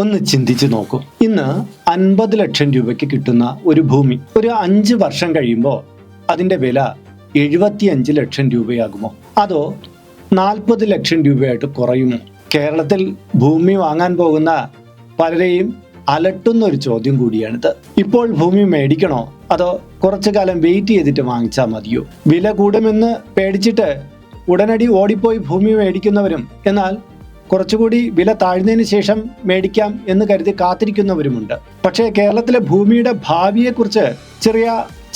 ഒന്ന് ചിന്തിച്ചു നോക്കൂ. ഇന്ന് 50 ലക്ഷം രൂപയ്ക്ക് കിട്ടുന്ന ഒരു ഭൂമി ഒരു 5 വർഷം കഴിയുമ്പോൾ അതിന്റെ വില 75 ലക്ഷം രൂപയാകുമോ? അതോ 40 ലക്ഷം രൂപയായിട്ട് കുറയുമോ? കേരളത്തിൽ ഭൂമി വാങ്ങാൻ പോകുന്ന പലരെയും അലട്ടുന്ന ഒരു ചോദ്യം കൂടിയാണിത്. ഇപ്പോൾ ഭൂമി മേടിക്കണോ അതോ കുറച്ചു കാലം വെയിറ്റ് ചെയ്തിട്ട് വാങ്ങിച്ചാൽ മതിയോ? വില കൂടുമെന്ന് പേടിച്ചിട്ട് ഉടനടി ഓടിപ്പോയി ഭൂമി മേടിക്കുന്നവരും, എന്നാൽ കുറച്ചുകൂടി വില താഴ്ന്നതിന് ശേഷം മേടിക്കാം എന്ന് കരുതി കാത്തിരിക്കുന്നവരുമുണ്ട്. പക്ഷേ കേരളത്തിലെ ഭൂമിയുടെ ഭാവിയെക്കുറിച്ച് ചെറിയ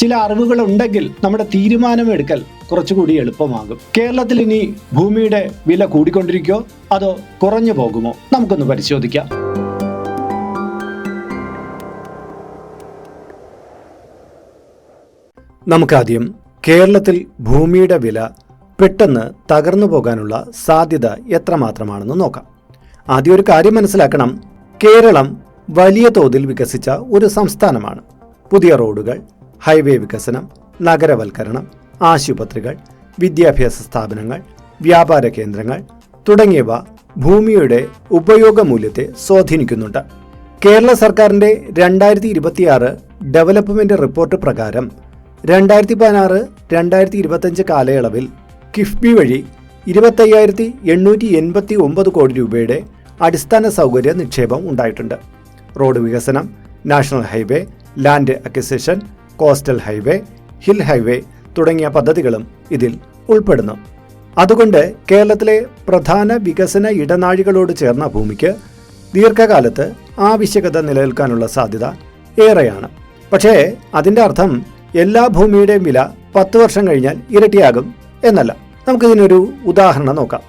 ചില അറിവുകൾ ഉണ്ടെങ്കിൽ നമ്മുടെ തീരുമാനമെടുക്കൽ കുറച്ചുകൂടി എളുപ്പമാകും. കേരളത്തിൽ ഇനി ഭൂമിയുടെ വില കൂടിക്കൊണ്ടിരിക്കുമോ അതോ കുറഞ്ഞു പോകുമോ? നമുക്കൊന്ന് പരിശോധിക്കാം. നമുക്കാദ്യം കേരളത്തിൽ ഭൂമിയുടെ വില പെട്ടെന്ന് തകർന്നു പോകാനുള്ള സാധ്യത എത്രമാത്രമാണെന്ന് നോക്കാം. ആദ്യം ഒരു കാര്യം മനസ്സിലാക്കണം. കേരളം വലിയ തോതിൽ വികസിച്ച ഒരു സംസ്ഥാനമാണ്. പുതിയ റോഡുകൾ, ഹൈവേ വികസനം, നഗരവൽക്കരണം, ആശുപത്രികൾ, വിദ്യാഭ്യാസ സ്ഥാപനങ്ങൾ, വ്യാപാര കേന്ദ്രങ്ങൾ തുടങ്ങിയവ ഭൂമിയുടെ ഉപയോഗമൂല്യത്തെ സ്വാധീനിക്കുന്നുണ്ട്. കേരള സർക്കാരിൻ്റെ 2026 ഡെവലപ്മെന്റ് റിപ്പോർട്ട് പ്രകാരം 2016-2025 കാലയളവിൽ കിഫ്ബി വഴി 25,889 കോടി രൂപയുടെ അടിസ്ഥാന സൗകര്യ നിക്ഷേപം ഉണ്ടായിട്ടുണ്ട്. റോഡ് വികസനം, national highway, land acquisition, coastal highway, hill highway തുടങ്ങിയ പദ്ധതികളും ഇതിൽ ഉൾപ്പെടുന്നു. അതുകൊണ്ട് കേരളത്തിലെ പ്രധാന വികസന ഇടനാഴികളോട് ചേർന്ന ഭൂമിക്ക് ദീർഘകാലത്ത് ആവശ്യകത നിലനിൽക്കാനുള്ള സാധ്യത ഏറെയാണ്. പക്ഷേ അതിൻ്റെ അർത്ഥം എല്ലാ ഭൂമിയുടെയും വില 10 വർഷം കഴിഞ്ഞാൽ ഇരട്ടിയാകും എന്നല്ല. നമുക്കിതിനൊരു ഉദാഹരണം നോക്കാം.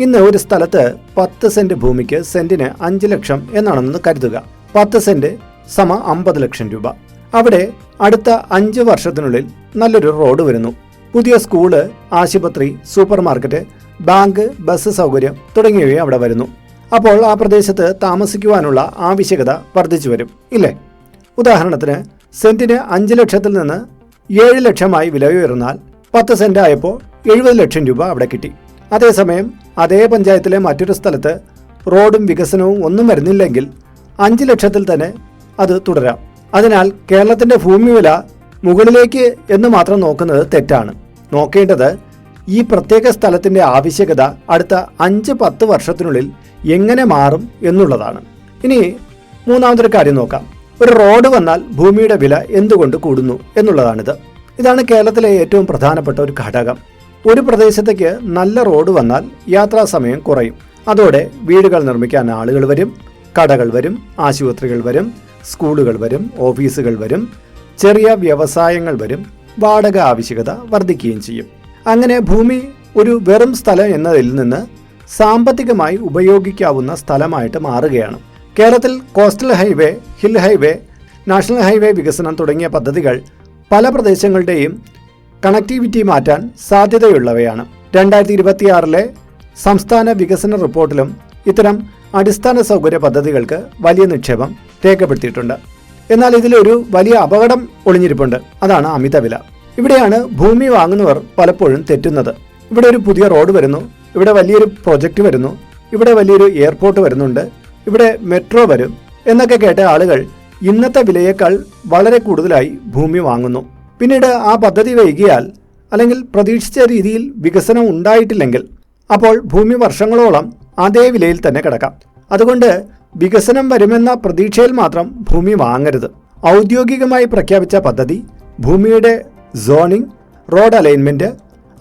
ഇന്ന് ഒരു സ്ഥലത്ത് 10 സെന്റ് ഭൂമിക്ക് സെന്റിന് 5 ലക്ഷം എന്നാണെന്ന് കരുതുക. 10 സെന്റ് സമ 50 ലക്ഷം രൂപ. അവിടെ അടുത്ത 5 വർഷത്തിനുള്ളിൽ നല്ലൊരു റോഡ് വരുന്നു. പുതിയ സ്കൂള്, ആശുപത്രി, സൂപ്പർ മാർക്കറ്റ്, ബാങ്ക്, ബസ് സൗകര്യം തുടങ്ങിയവ അവിടെ വരുന്നു. അപ്പോൾ ആ പ്രദേശത്ത് താമസിക്കുവാനുള്ള ആവശ്യകത വർദ്ധിച്ചു വരും, ഇല്ലേ? ഉദാഹരണത്തിന് സെന്റിന് 5 ലക്ഷത്തിൽ നിന്ന് 7 ലക്ഷമായി വില ഉയർന്നാൽ 10 സെന്റ് ആയപ്പോൾ 70 ലക്ഷം രൂപ അവിടെ കിട്ടി. അതേസമയം അതേ പഞ്ചായത്തിലെ മറ്റൊരു സ്ഥലത്ത് റോഡും വികസനവും ഒന്നും വരുന്നില്ലെങ്കിൽ 5 ലക്ഷത്തിൽ തന്നെ അത് തുടരാം. അതിനാൽ കേരളത്തിൻ്റെ ഭൂമി വില മുകളിലേക്ക് എന്ന് മാത്രം നോക്കുന്നത് തെറ്റാണ്. നോക്കേണ്ടത് ഈ പ്രത്യേക സ്ഥലത്തിൻ്റെ ആവശ്യകത അടുത്ത 5-10 വർഷത്തിനുള്ളിൽ എങ്ങനെ മാറും എന്നുള്ളതാണ്. ഇനി മൂന്നാമതൊരു കാര്യം നോക്കാം. ഒരു റോഡ് വന്നാൽ ഭൂമിയുടെ വില എന്തുകൊണ്ട് കൂടുന്നു എന്നുള്ളതാണിത്. ഇതാണ് കേരളത്തിലെ ഏറ്റവും പ്രധാനപ്പെട്ട ഒരു ഘടകം. ഒരു പ്രദേശത്തേക്ക് നല്ല റോഡ് വന്നാൽ യാത്രാ സമയം കുറയും. അതോടെ വീടുകൾ നിർമ്മിക്കാൻ ആളുകൾ വരും, കടകൾ വരും, ആശുപത്രികൾ വരും, സ്കൂളുകൾ വരും, ഓഫീസുകൾ വരും, ചെറിയ വ്യവസായങ്ങൾ വരും, വാടക ആവശ്യകത വർദ്ധിക്കുകയും ചെയ്യും. അങ്ങനെ ഭൂമി ഒരു വെറും സ്ഥലം എന്നതിൽ നിന്ന് സാമ്പത്തികമായി ഉപയോഗിക്കാവുന്ന സ്ഥലമായിട്ട് മാറുകയാണ്. കേരളത്തിൽ coastal highway, hill highway, national highway വികസനം തുടങ്ങിയ പദ്ധതികൾ പല പ്രദേശങ്ങളുടെയും കണക്ടിവിറ്റി മാറ്റാൻ സാധ്യതയുള്ളവയാണ്. 2026 സംസ്ഥാന വികസന റിപ്പോർട്ടിലും ഇത്തരം അടിസ്ഥാന സൗകര്യ പദ്ധതികൾക്ക് വലിയ നിക്ഷേപം രേഖപ്പെടുത്തിയിട്ടുണ്ട്. എന്നാൽ ഇതിലൊരു വലിയ അപകടം ഒളിഞ്ഞിരിപ്പുണ്ട്. അതാണ് അമിതവില. ഇവിടെയാണ് ഭൂമി വാങ്ങുന്നവർ പലപ്പോഴും തെറ്റുന്നത്. ഇവിടെ ഒരു പുതിയ റോഡ് വരുന്നു, ഇവിടെ വലിയൊരു പ്രൊജക്റ്റ് വരുന്നു, ഇവിടെ വലിയൊരു എയർപോർട്ട് വരുന്നുണ്ട്, ഇവിടെ മെട്രോ വരും എന്നൊക്കെ കേട്ട ആളുകൾ ഇന്നത്തെ വിലയേക്കാൾ വളരെ കൂടുതലായി ഭൂമി വാങ്ങുന്നു. പിന്നീട് ആ പദ്ധതി വൈകിയാൽ അല്ലെങ്കിൽ പ്രതീക്ഷിച്ച രീതിയിൽ വികസനം ഉണ്ടായിട്ടില്ലെങ്കിൽ അപ്പോൾ ഭൂമി വർഷങ്ങളോളം അതേ വിലയിൽ തന്നെ കിടക്കാം. അതുകൊണ്ട് വികസനം വരുമെന്ന പ്രതീക്ഷയിൽ മാത്രം ഭൂമി വാങ്ങരുത്. ഔദ്യോഗികമായി പ്രഖ്യാപിച്ച പദ്ധതി, ഭൂമിയുടെ zoning, road alignment,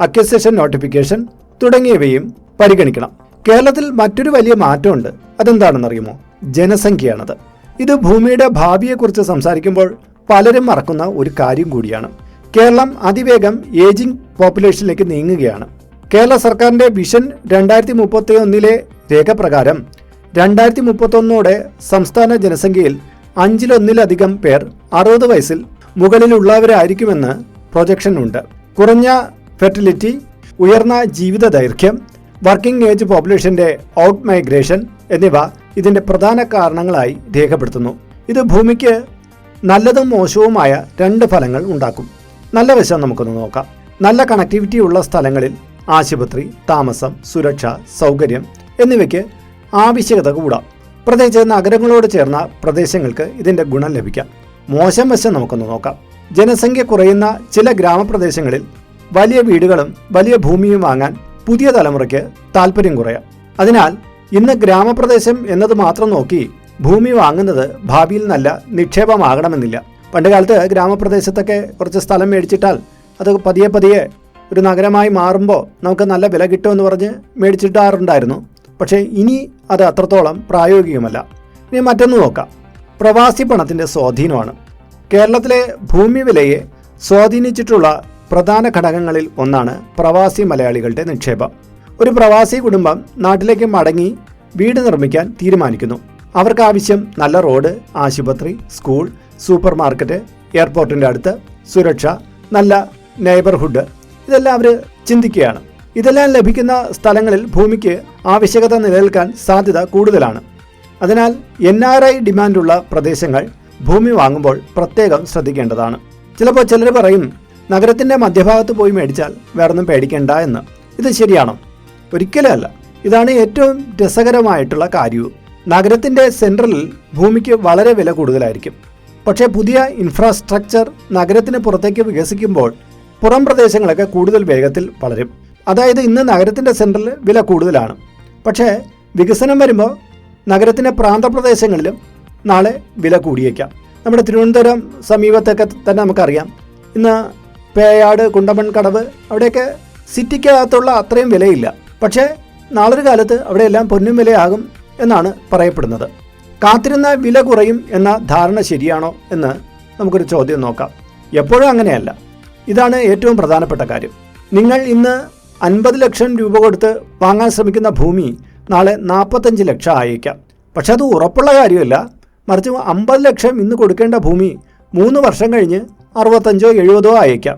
acquisition notification തുടങ്ങിയവയും പരിഗണിക്കണം. കേരളത്തിൽ മറ്റൊരു വലിയ മാറ്റമുണ്ട്. അതെന്താണെന്നറിയുമോ? ജനസംഖ്യയാണത്. ഇത് ഭൂമിയുടെ ഭാവിയെക്കുറിച്ച് സംസാരിക്കുമ്പോൾ പലരും മറക്കുന്ന ഒരു കാര്യം കൂടിയാണ്. കേരളം അതിവേഗം ഏജിംഗ് പോപ്പുലേഷനിലേക്ക് നീങ്ങുകയാണ്. കേരള സർക്കാരിൻ്റെ വിഷൻ 2031 രേഖപ്രകാരം 2031 സംസ്ഥാന ജനസംഖ്യയിൽ 1/5 പേർ 60 വയസ്സിൽ മുകളിലുള്ളവരായിരിക്കുമെന്ന് പ്രൊജക്ഷൻ ഉണ്ട്. കുറഞ്ഞ ഫെർട്ടിലിറ്റി, ഉയർന്ന ജീവിത ദൈർഘ്യം, വർക്കിംഗ് ഏജ് പോപ്പുലേഷന്റെ ഔട്ട് മൈഗ്രേഷൻ എന്നിവ ഇതിൻ്റെ പ്രധാന കാരണങ്ങളായി രേഖപ്പെടുത്തുന്നു. ഇത് ഭൂമിക്ക് നല്ലതും മോശവുമായ 2 ഫലങ്ങൾ ഉണ്ടാക്കും. നല്ല വശം നമുക്കൊന്ന് നോക്കാം. നല്ല കണക്ടിവിറ്റി ഉള്ള സ്ഥലങ്ങളിൽ ആശുപത്രി, താമസം, സുരക്ഷ, സൗകര്യം എന്നിവയ്ക്ക് ആവശ്യകത കൂടാം. പ്രത്യേകിച്ച് നഗരങ്ങളോട് ചേർന്ന പ്രദേശങ്ങൾക്ക് ഇതിൻ്റെ ഗുണം ലഭിക്കാം. മോശം വശം നമുക്കൊന്ന് നോക്കാം. ജനസംഖ്യ കുറയുന്ന ചില ഗ്രാമപ്രദേശങ്ങളിൽ വലിയ വീടുകളും വലിയ ഭൂമിയും വാങ്ങാൻ പുതിയ തലമുറയ്ക്ക് താല്പര്യം കുറയാം. അതിനാൽ ഇന്ന് ഗ്രാമപ്രദേശം എന്നത് മാത്രം നോക്കി ഭൂമി വാങ്ങുന്നത് ഭാവിയിൽ നല്ല നിക്ഷേപമാകണമെന്നില്ല. പണ്ടുകാലത്ത് ഗ്രാമപ്രദേശത്തൊക്കെ കുറച്ച് സ്ഥലം മേടിച്ചിട്ടാൽ അത് പതിയെ പതിയെ ഒരു നഗരമായി മാറുമ്പോൾ നമുക്ക് നല്ല വില കിട്ടുമെന്ന് പറഞ്ഞ് മേടിച്ചിട്ടാറുണ്ടായിരുന്നു. പക്ഷേ ഇനി അത് അത്രത്തോളം പ്രായോഗികമല്ല. ഇനി മറ്റൊന്ന് നോക്കാം. പ്രവാസി പണത്തിൻ്റെ സ്വാധീനമാണ്. കേരളത്തിലെ ഭൂമി വിലയെ സ്വാധീനിച്ചിട്ടുള്ള പ്രധാന ഘടകങ്ങളിൽ ഒന്നാണ് പ്രവാസി മലയാളികളുടെ നിക്ഷേപം. ഒരു പ്രവാസി കുടുംബം നാട്ടിലേക്ക് മടങ്ങി വീട് നിർമ്മിക്കാൻ തീരുമാനിക്കുന്നു. അവർക്ക് ആവശ്യം നല്ല റോഡ്, ആശുപത്രി, സ്കൂൾ, സൂപ്പർ മാർക്കറ്റ്, എയർപോർട്ടിൻ്റെ അടുത്ത്, സുരക്ഷ, നല്ല നെയ്ബർഹുഡ്, ഇതെല്ലാം അവർ ചിന്തിക്കുകയാണ്. ഇതെല്ലാം ലഭിക്കുന്ന സ്ഥലങ്ങളിൽ ഭൂമിക്ക് ആവശ്യകത നിലനിൽക്കാൻ സാധ്യത കൂടുതലാണ്. അതിനാൽ NRI ഡിമാൻഡുള്ള പ്രദേശങ്ങൾ ഭൂമി വാങ്ങുമ്പോൾ പ്രത്യേകം ശ്രദ്ധിക്കേണ്ടതാണ്. ചിലപ്പോൾ ചിലർ പറയും നഗരത്തിൻ്റെ മധ്യഭാഗത്ത് പോയി മേടിച്ചാൽ വേറൊന്നും പേടിക്കേണ്ട എന്ന്. ഇത് ശരിയാണോ? ഒരിക്കലും അല്ല. ഇതാണ് ഏറ്റവും രസകരമായിട്ടുള്ള കാര്യവും. നഗരത്തിൻ്റെ സെൻട്രലിൽ ഭൂമിക്ക് വളരെ വില കൂടുതലായിരിക്കും. പക്ഷേ പുതിയ ഇൻഫ്രാസ്ട്രക്ചർ നഗരത്തിന് പുറത്തേക്ക് വികസിക്കുമ്പോൾ പുറം പ്രദേശങ്ങളൊക്കെ കൂടുതൽ വേഗത്തിൽ വളരും. അതായത് ഇന്ന് നഗരത്തിൻ്റെ സെൻട്രലിൽ വില കൂടുതലാണ്. പക്ഷേ വികസനം വരുമ്പോൾ നഗരത്തിൻ്റെ പ്രാന്തപ്രദേശങ്ങളിലും നാളെ വില കൂടിയേക്കാം. നമ്മുടെ തിരുവനന്തപുരം സമീപത്തൊക്കെ തന്നെ നമുക്കറിയാം, ഇന്ന് പേയാട്, കുണ്ടമൺ കടവ്, അവിടെയൊക്കെ സിറ്റിക്കകത്തുള്ള അത്രയും വിലയില്ല. പക്ഷേ നാളൊരു കാലത്ത് അവിടെയെല്ലാം പൊന്നും വിലയാകും എന്നാണ് പറയപ്പെടുന്നത്. കാത്തിരുന്ന വില കുറയും എന്ന ധാരണ ശരിയാണോ എന്ന് നമുക്കൊരു ചോദ്യം നോക്കാം. എപ്പോഴും അങ്ങനെയല്ല. ഇതാണ് ഏറ്റവും പ്രധാനപ്പെട്ട കാര്യം. നിങ്ങൾ ഇന്ന് 50 ലക്ഷം രൂപ കൊടുത്ത് വാങ്ങാൻ ശ്രമിക്കുന്ന ഭൂമി നാളെ 45 ലക്ഷം ആയേക്കാം. പക്ഷെ അത് ഉറപ്പുള്ള കാര്യമല്ല. മറിച്ച് 50 ലക്ഷം ഇന്ന് കൊടുക്കേണ്ട ഭൂമി 3 വർഷം കഴിഞ്ഞ് 65 70 ആയേക്കാം.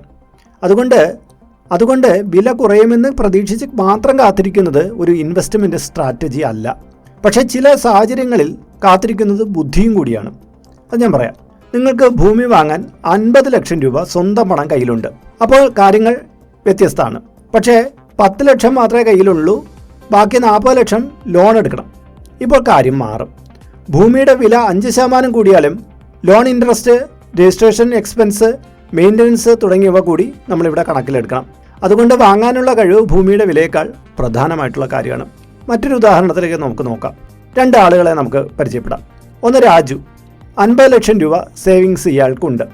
അതുകൊണ്ട് വില കുറയുമെന്ന് പ്രതീക്ഷിച്ച് മാത്രം കാത്തിരിക്കുന്നത് ഒരു ഇൻവെസ്റ്റ്മെൻറ്റ് സ്ട്രാറ്റജി അല്ല. പക്ഷേ ചില സാഹചര്യങ്ങളിൽ കാത്തിരിക്കുന്നത് ബുദ്ധിയും കൂടിയാണ്. അത് ഞാൻ പറയാം. നിങ്ങൾക്ക് ഭൂമി വാങ്ങാൻ 50 ലക്ഷം രൂപ സ്വന്തം പണം കയ്യിലുണ്ട്. അപ്പോൾ കാര്യങ്ങൾ വ്യത്യസ്തമാണ്. പക്ഷേ 10 ലക്ഷം മാത്രമേ കയ്യിലുള്ളൂ, ബാക്കി 40 ലക്ഷം ലോൺ എടുക്കണം. ഇപ്പോൾ കാര്യം മാറും. ഭൂമിയുടെ വില 5% കൂടിയാലും loan interest, registration expense, maintenance തുടങ്ങിയവ കൂടി നമ്മളിവിടെ കണക്കിലെടുക്കണം. അതുകൊണ്ട് വാങ്ങാനുള്ള കഴിവ് ഭൂമിയുടെ വിലയേക്കാൾ പ്രധാനമായിട്ടുള്ള കാര്യമാണ്. മറ്റൊരു ഉദാഹരണത്തിലേക്ക് നമുക്ക് നോക്കാം. 2 ആളുകളെ നമുക്ക് പരിചയപ്പെടാം. ഒന്ന് രാജു. 50 ലക്ഷം രൂപ സേവിങ്സ് ഇയാൾക്കുണ്ട്.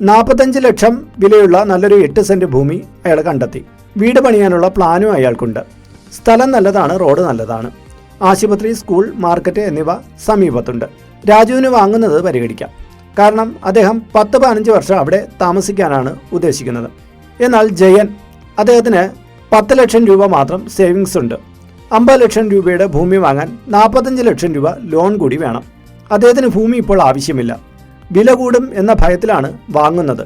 45 ലക്ഷം വിലയുള്ള നല്ലൊരു 8 സെൻറ്റ് ഭൂമി അയാൾ കണ്ടെത്തി. വീട് പണിയാനുള്ള പ്ലാനും അയാൾക്കുണ്ട്. സ്ഥലം നല്ലതാണ്, റോഡ് നല്ലതാണ്, ആശുപത്രി, സ്കൂൾ, മാർക്കറ്റ് എന്നിവ സമീപത്തുണ്ട്. രാജുവിന് വാങ്ങുന്നത് പരിഗണിക്കാം. കാരണം അദ്ദേഹം 10-15 വർഷം അവിടെ താമസിക്കാനാണ് ഉദ്ദേശിക്കുന്നത്. എന്നാൽ ജയൻ, അദ്ദേഹത്തിന് 10 ലക്ഷം രൂപ മാത്രം സേവിങ്സ് ഉണ്ട്. 50 ലക്ഷം രൂപയുടെ ഭൂമി വാങ്ങാൻ 45 ലക്ഷം രൂപ ലോൺ കൂടി വേണം. അദ്ദേഹത്തിന് ഭൂമി ഇപ്പോൾ ആവശ്യമില്ല. വില കൂടും എന്ന ഭയത്തിലാണ് വാങ്ങുന്നത്.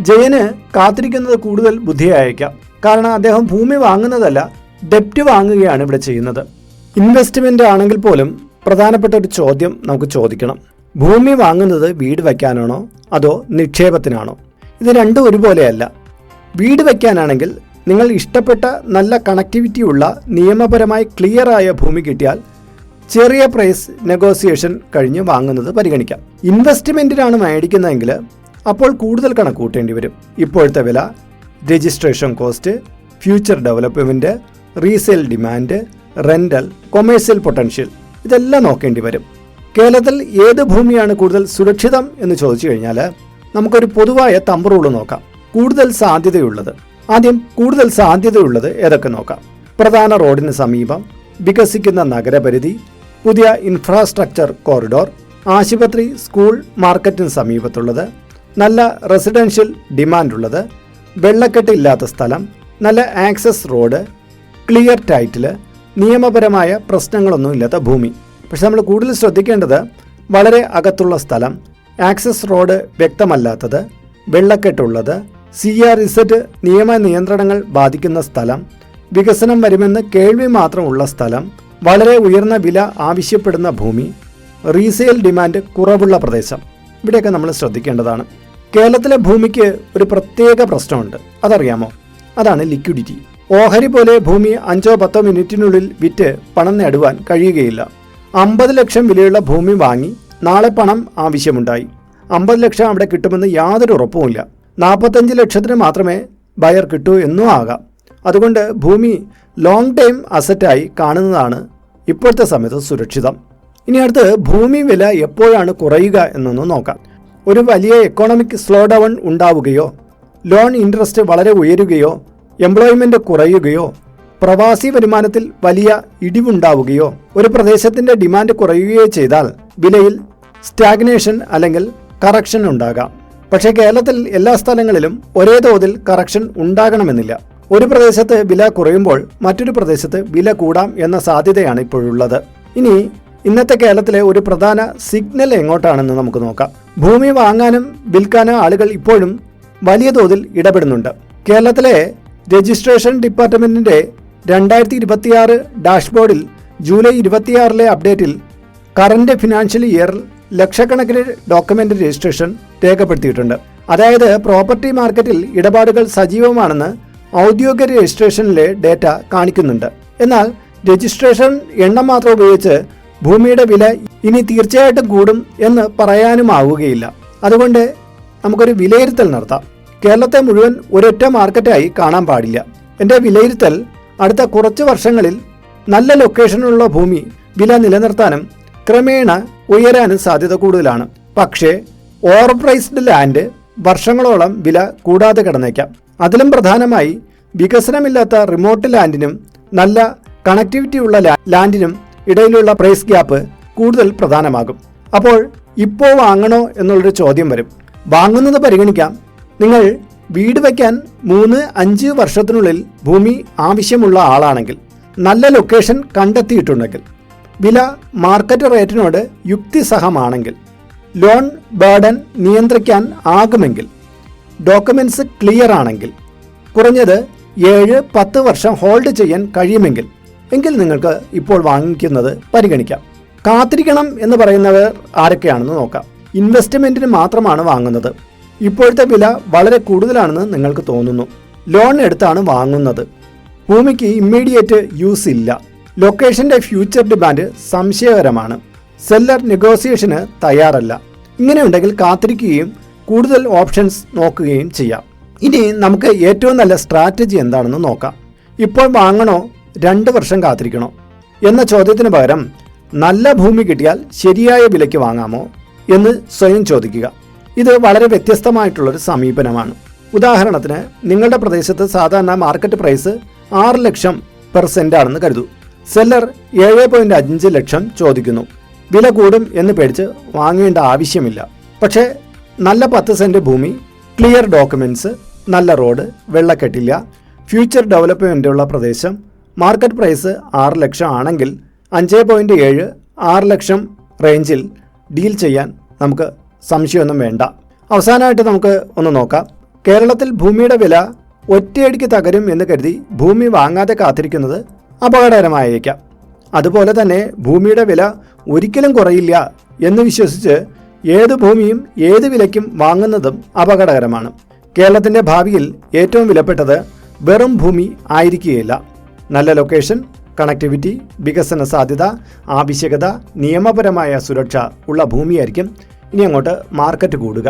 ജയന് കാത്തിരിക്കുന്നത് കൂടുതൽ ബുദ്ധിയായേക്കാം. കാരണം അദ്ദേഹം ഭൂമി വാങ്ങുന്നതല്ല, ഡെപ്റ്റ് വാങ്ങുകയാണ് ഇവിടെ ചെയ്യുന്നത്. ഇൻവെസ്റ്റ്മെൻ്റ് ആണെങ്കിൽ പോലും പ്രധാനപ്പെട്ട ഒരു ചോദ്യം നമുക്ക് ചോദിക്കണം. ഭൂമി വാങ്ങുന്നത് വീട് വയ്ക്കാനാണോ അതോ നിക്ഷേപത്തിനാണോ? ഇത് രണ്ടും ഒരുപോലെയല്ല. വീട് വയ്ക്കാനാണെങ്കിൽ നിങ്ങൾ ഇഷ്ടപ്പെട്ട നല്ല കണക്ടിവിറ്റി ഉള്ള നിയമപരമായി ക്ലിയറായ ഭൂമി കിട്ടിയാൽ ചെറിയ പ്രൈസ് നെഗോസിയേഷൻ കഴിഞ്ഞ് വാങ്ങുന്നത് പരിഗണിക്കാം. ഇൻവെസ്റ്റ്മെൻറ്റിനാണ് മേടിക്കുന്നതെങ്കിൽ അപ്പോൾ കൂടുതൽ കണക്ക് കൂട്ടേണ്ടി വരും. ഇപ്പോഴത്തെ വില, registration cost, future development, resale demand, rental, commercial potential, ഇതെല്ലാം നോക്കേണ്ടി വരും. കേരളത്തിൽ ഏത് ഭൂമിയാണ് കൂടുതൽ സുരക്ഷിതം എന്ന് ചോദിച്ചു കഴിഞ്ഞാൽ നമുക്കൊരു പൊതുവായ തമ്പ് റൂള് നോക്കാം. കൂടുതൽ സാധ്യതയുള്ളത് ഏതൊക്കെ നോക്കാം. പ്രധാന റോഡിന് സമീപം, വികസിക്കുന്ന നഗരപരിധി, പുതിയ ഇൻഫ്രാസ്ട്രക്ചർ കോറിഡോർ, ആശുപത്രി, സ്കൂൾ, മാർക്കറ്റിന് സമീപത്തുള്ളത്, നല്ല റെസിഡൻഷ്യൽ ഡിമാൻഡുള്ളത്, വെള്ളക്കെട്ട് ഇല്ലാത്ത സ്ഥലം, നല്ല ആക്സസ് റോഡ്, ക്ലിയർ ടൈറ്റില്, നിയമപരമായ പ്രശ്നങ്ങളൊന്നുമില്ലാത്ത ഭൂമി. പക്ഷെ നമ്മൾ കൂടുതൽ ശ്രദ്ധിക്കേണ്ടത് വളരെ അകത്തുള്ള സ്ഥലം, ആക്സസ് റോഡ് വ്യക്തമല്ലാത്തത്, വെള്ളക്കെട്ടുള്ളത്, CRZ നിയമ നിയന്ത്രണങ്ങൾ ബാധിക്കുന്ന സ്ഥലം, വികസനം വരുമെന്ന് കേൾവി മാത്രമുള്ള സ്ഥലം, വളരെ ഉയർന്ന വില ആവശ്യപ്പെടുന്ന ഭൂമി, റീസെയിൽ ഡിമാൻഡ് കുറവുള്ള പ്രദേശം, ഇവിടെയൊക്കെ നമ്മൾ ശ്രദ്ധിക്കേണ്ടതാണ്. കേരളത്തിലെ ഭൂമിക്ക് ഒരു പ്രത്യേക പ്രശ്നമുണ്ട്. അതറിയാമോ? അതാണ് ലിക്വിഡിറ്റി. ഓഹരി പോലെ ഭൂമി 5-10 മിനിറ്റിനുള്ളിൽ വിറ്റ് പണം നേടുവാൻ കഴിയുകയില്ല. 50 ലക്ഷം വിലയുള്ള ഭൂമി വാങ്ങി നാളെ പണം ആവശ്യമുണ്ടായി. 50 ലക്ഷം അവിടെ കിട്ടുമെന്ന് യാതൊരു ഉറപ്പുമില്ല. 45 ലക്ഷത്തിന് മാത്രമേ ബയർ കിട്ടൂ എന്നും ആകാം. അതുകൊണ്ട് ഭൂമി ലോങ് ടൈം അസറ്റായി കാണുന്നതാണ് ഇപ്പോഴത്തെ സമയത്ത് സുരക്ഷിതം. ഇനി അടുത്ത് ഭൂമി വില എപ്പോഴാണ് കുറയുക എന്നൊന്ന് നോക്കാം. ഒരു വലിയ എക്കോണമിക് സ്ലോ ഡൗൺ ഉണ്ടാവുകയോ, ലോൺ ഇൻട്രസ്റ്റ് വളരെ ഉയരുകയോ, എംപ്ലോയ്മെന്റ് കുറയുകയോ, പ്രവാസി വരുമാനത്തിൽ വലിയ ഇടിവുണ്ടാവുകയോ, ഒരു പ്രദേശത്തിന്റെ ഡിമാൻഡ് കുറയുകയോ ചെയ്താൽ വിലയിൽ സ്റ്റാഗ്നേഷൻ അല്ലെങ്കിൽ കറക്ഷൻ ഉണ്ടാകാം. പക്ഷേ കേരളത്തിൽ എല്ലാ സ്ഥലങ്ങളിലും ഒരേ തോതിൽ കറക്ഷൻ ഉണ്ടാകണമെന്നില്ല. ഒരു പ്രദേശത്ത് വില കുറയുമ്പോൾ മറ്റൊരു പ്രദേശത്ത് വില കൂടാം എന്ന സാധ്യതയാണ് ഇപ്പോഴുള്ളത്. ഇനി ഇന്നത്തെ കേരളത്തിലെ ഒരു പ്രധാന സിഗ്നൽ എങ്ങോട്ടാണെന്ന് നമുക്ക് നോക്കാം. ഭൂമി വാങ്ങാനും വിൽക്കാനും ആളുകൾ ഇപ്പോഴും വലിയ തോതിൽ ഇടപെടുന്നുണ്ട്. കേരളത്തിലെ രജിസ്ട്രേഷൻ ഡിപ്പാർട്ട്മെന്റിന്റെ 2026 ഡാഷ്ബോർഡിൽ ജൂലൈ 26 അപ്ഡേറ്റിൽ കറന്റ് ഫിനാൻഷ്യൽ ഇയറിൽ ലക്ഷക്കണക്കിന് ഡോക്യുമെന്റ് രജിസ്ട്രേഷൻ രേഖപ്പെടുത്തിയിട്ടുണ്ട്. അതായത് പ്രോപ്പർട്ടി മാർക്കറ്റിൽ ഇടപാടുകൾ സജീവമാണെന്ന് ഔദ്യോഗിക രജിസ്ട്രേഷനിലെ ഡേറ്റ കാണിക്കുന്നുണ്ട്. എന്നാൽ രജിസ്ട്രേഷൻ എണ്ണം മാത്രം ഉപയോഗിച്ച് ഭൂമിയുടെ വില ഇനി തീർച്ചയായിട്ടും കൂടും എന്ന് പറയാനുമാവുകയില്ല. അതുകൊണ്ട് നമുക്കൊരു വിലയിരുത്തൽ നടത്താം. കേരളത്തെ മുഴുവൻ ഒരൊറ്റ മാർക്കറ്റായി കാണാൻ പാടില്ല. എൻ്റെ വിലയിരുത്തൽ അടുത്ത കുറച്ച് വർഷങ്ങളിൽ നല്ല ലൊക്കേഷനുള്ള ഭൂമി വില നിലനിർത്താനും ക്രമേണ ഉയരാനും സാധ്യത കൂടുതലാണ്. പക്ഷേ ഓവർ പ്രൈസ്ഡ് ലാൻഡ് വർഷങ്ങളോളം വില കൂടാതെ കിടന്നേക്കാം. അതിലും പ്രധാനമായി വികസനമില്ലാത്ത റിമോട്ട് ലാൻഡിനും നല്ല കണക്ടിവിറ്റി ഉള്ള ലാൻഡിനും ഇടയിലുള്ള പ്രൈസ് ഗ്യാപ്പ് കൂടുതൽ പ്രധാനമാകും. അപ്പോൾ ഇപ്പോൾ വാങ്ങണോ എന്നുള്ളൊരു ചോദ്യം വരും. വാങ്ങുന്നത് പരിഗണിക്കാം. നിങ്ങൾ വീട് വയ്ക്കാൻ 3-5 വർഷത്തിനുള്ളിൽ ഭൂമി ആവശ്യമുള്ള ആളാണെങ്കിൽ, നല്ല ലൊക്കേഷൻ കണ്ടെത്തിയിട്ടുണ്ടെങ്കിൽ, വില മാർക്കറ്റ് റേറ്റിനോട് യുക്തിസഹമാണെങ്കിൽ, ലോൺ ബർഡൻ നിയന്ത്രിക്കാൻ ആകുമെങ്കിൽ, ഡോക്യുമെന്റ്സ് ക്ലിയർ ആണെങ്കിൽ, കുറഞ്ഞത് 7-10 വർഷം ഹോൾഡ് ചെയ്യാൻ കഴിയുമെങ്കിൽ എങ്കിൽ നിങ്ങൾക്ക് ഇപ്പോൾ വാങ്ങിക്കുന്നത് പരിഗണിക്കാം. കാത്തിരിക്കണം എന്ന് പറയുന്നവർ ആരൊക്കെയാണെന്ന് നോക്കാം. ഇൻവെസ്റ്റ്മെന്റിന് മാത്രമാണ് വാങ്ങുന്നത്. ഇപ്പോഴത്തെ വില വളരെ കൂടുതലാണെന്ന് നിങ്ങൾക്ക് തോന്നുന്നു. ലോൺ എടുത്താണ് വാങ്ങുന്നത്. ഭൂമിക്ക് ഇമ്മീഡിയറ്റ് യൂസ് ഇല്ല. ലൊക്കേഷന്റെ ഫ്യൂച്ചർ ഡിമാൻഡ് സംശയകരമാണ്. സെല്ലർ നെഗോസിയേഷന് തയ്യാറല്ല. ഇങ്ങനെയുണ്ടെങ്കിൽ കാത്തിരിക്കുകയും കൂടുതൽ ഓപ്ഷൻസ് നോക്കുകയും ചെയ്യാം. ഇനി നമുക്ക് ഏറ്റവും നല്ല സ്ട്രാറ്റജി എന്താണെന്ന് നോക്കാം. ഇപ്പോൾ വാങ്ങണോ 2 വർഷം കാത്തിരിക്കണോ എന്ന ചോദ്യത്തിന് പകരം നല്ല ഭൂമി കിട്ടിയാൽ ശരിയായ വിലയ്ക്ക് വാങ്ങാമോ എന്ന് സ്വയം ചോദിക്കുക. ഇത് വളരെ വ്യത്യസ്തമായിട്ടുള്ളൊരു സമീപനമാണ്. ഉദാഹരണത്തിന്, നിങ്ങളുടെ പ്രദേശത്ത് സാധാരണ മാർക്കറ്റ് പ്രൈസ് 6 ലക്ഷം പെർ സെന്റാണെന്ന് കരുതൂ. സെല്ലർ 7.5 ലക്ഷം ചോദിക്കുന്നു. വില കൂടും എന്ന് പേടിച്ച് വാങ്ങേണ്ട ആവശ്യമില്ല. പക്ഷേ നല്ല 10 സെന്റ് ഭൂമി, ക്ലിയർ ഡോക്യുമെന്റ്സ്, നല്ല റോഡ്, വെള്ളക്കെട്ടില്ല, ഫ്യൂച്ചർ ഡെവലപ്മെൻറ്റുള്ള പ്രദേശം, മാർക്കറ്റ് പ്രൈസ് 6 ലക്ഷം ആണെങ്കിൽ 5.7-6 ലക്ഷം റേഞ്ചിൽ ഡീൽ ചെയ്യാൻ നമുക്ക് സംശയമൊന്നും വേണ്ട. അവസാനമായിട്ട് നമുക്ക് ഒന്ന് നോക്കാം. കേരളത്തിൽ ഭൂമിയുടെ വില ഒറ്റയടിക്ക് തകരും എന്ന് കരുതി ഭൂമി വാങ്ങാതെ കാത്തിരിക്കുന്നത് അപകടകരമായേക്കാം. അതുപോലെ തന്നെ ഭൂമിയുടെ വില ഒരിക്കലും കുറയില്ല എന്ന് വിശ്വസിച്ച് ഏത് ഭൂമിയും ഏത് വിലയ്ക്കും വാങ്ങുന്നതും അപകടകരമാണ്. കേരളത്തിൻ്റെ ഭാവിയിൽ ഏറ്റവും വിലപ്പെട്ടത് വെറും ഭൂമി ആയിരിക്കുകയില്ല. നല്ല ലൊക്കേഷൻ, കണക്ടിവിറ്റി, വികസന സാധ്യത, ആവശ്യകത, നിയമപരമായ സുരക്ഷ ഉള്ള ഭൂമിയായിരിക്കും ഇനി അങ്ങോട്ട് മാർക്കറ്റ് കൂടുക.